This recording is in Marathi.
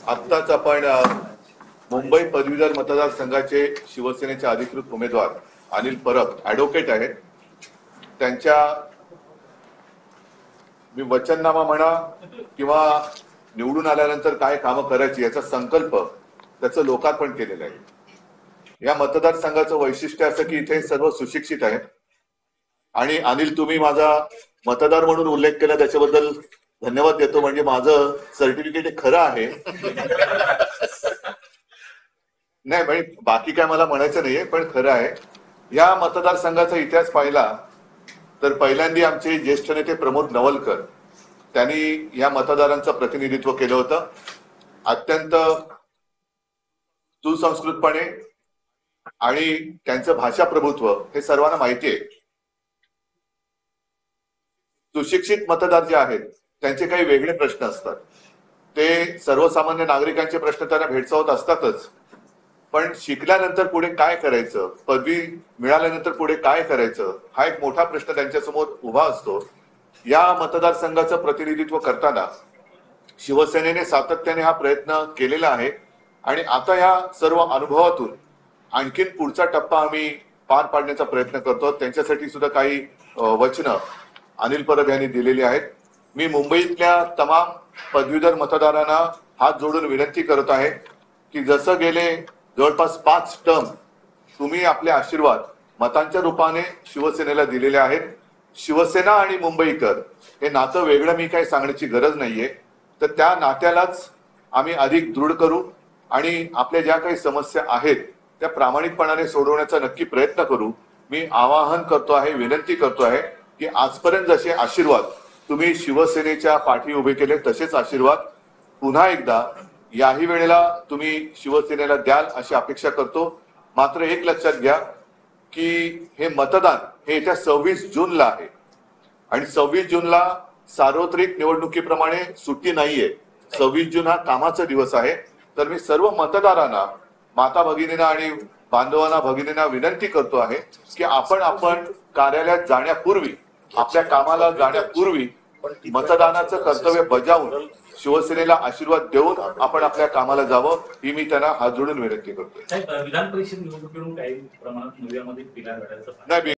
आत्ताच आपण मुंबई पदवीधर मतदारसंघाचे शिवसेनेचे अधिकृत उमेदवार अनिल परब ॲडव्होकेट आहेत. त्यांच्या मी वचननामा म्हणा किंवा निवडून आल्यानंतर काय कामं करायची याचा संकल्प त्याचं लोकार्पण केलेलं आहे. या मतदारसंघाचं वैशिष्ट्य असं की इथे सर्व सुशिक्षित आहेत. आणि अनिल, तुम्ही माझा मतदार म्हणून उल्लेख केला त्याच्याबद्दल धन्यवाद देतो. म्हणजे माझं सर्टिफिकेट हे खरं आहे. नाही म्हणजे बाकी काय मला म्हणायचं नाहीये, पण खरं आहे. या मतदारसंघाचा इतिहास पाहिला तर पहिल्यांदा आमचे ज्येष्ठ नेते प्रमोद नवलकर त्यांनी या मतदारांचं प्रतिनिधित्व केलं होतं. अत्यंत सुसंस्कृतपणे आणि त्यांचं भाषा प्रभुत्व हे सर्वांना माहिती आहे. सुशिक्षित मतदार जे आहेत त्यांचे काही वेगळे प्रश्न असतात. ते सर्वसामान्य नागरिकांचे प्रश्न त्यांना भेडसावत असतातच, पण शिकल्यानंतर पुढे काय करायचं, पदवी मिळाल्यानंतर पुढे काय करायचं, हा एक मोठा प्रश्न त्यांच्यासमोर उभा असतो. या मतदारसंघाचं प्रतिनिधित्व करताना शिवसेनेने सातत्याने हा प्रयत्न केलेला आहे आणि आता या सर्व अनुभवातून आणखीन पुढचा टप्पा आम्ही पार पाडण्याचा प्रयत्न करतो. त्यांच्यासाठी सुद्धा काही वचनं अनिल परब यांनी दिलेली आहेत. मी मुंबईतल्या तमाम पदवीधर मतदारांना हात जोडून विनंती करत आहे की जसं गेले जवळपास 5 टर्म तुम्ही आपले आशीर्वाद मतांच्या रूपाने शिवसेनेला दिलेले आहेत. शिवसेना आणि मुंबईकर हे नातं वेगळं मी काही सांगण्याची गरज नाहीये. तर त्या नात्यालाच आम्ही अधिक दृढ करू आणि आपल्या ज्या काही समस्या आहेत त्या प्रामाणिकपणाने सोडवण्याचा नक्की प्रयत्न करू. मी आवाहन करतो आहे, विनंती करतो आहे की आजपर्यंत जसे आशीर्वाद तुम्ही शिवसेनेच्या पाठी उभे केले तसेच आशीर्वाद पुन्हा एकदा याही वेळेला तुम्ही शिवसेनेला द्याल अशी अपेक्षा करतो. मात्र एक लक्षात घ्या की हे मतदान हे येत्या 26 जूनला आहे आणि 26 जूनला सार्वत्रिक निवडणुकीप्रमाणे सुट्टी नाहीये. 26 जून हा कामाचा दिवस आहे. तर मी सर्व मतदारांना, माता भगिनींना आणि बांधवांना भगिनींना विनंती करतो आहे की आपण कार्यालयात जाण्यापूर्वी, आपल्या कामाला जाण्यापूर्वी मतदानाचं कर्तव्य बजावून शिवसेनेला आशीर्वाद देऊन आपण आपल्या कामाला जावं ही मी त्यांना हात जोडून विनंती करतो. विधान परिषद निवडणुकीवरून काही प्रमाणात मीडियामध्ये नाही.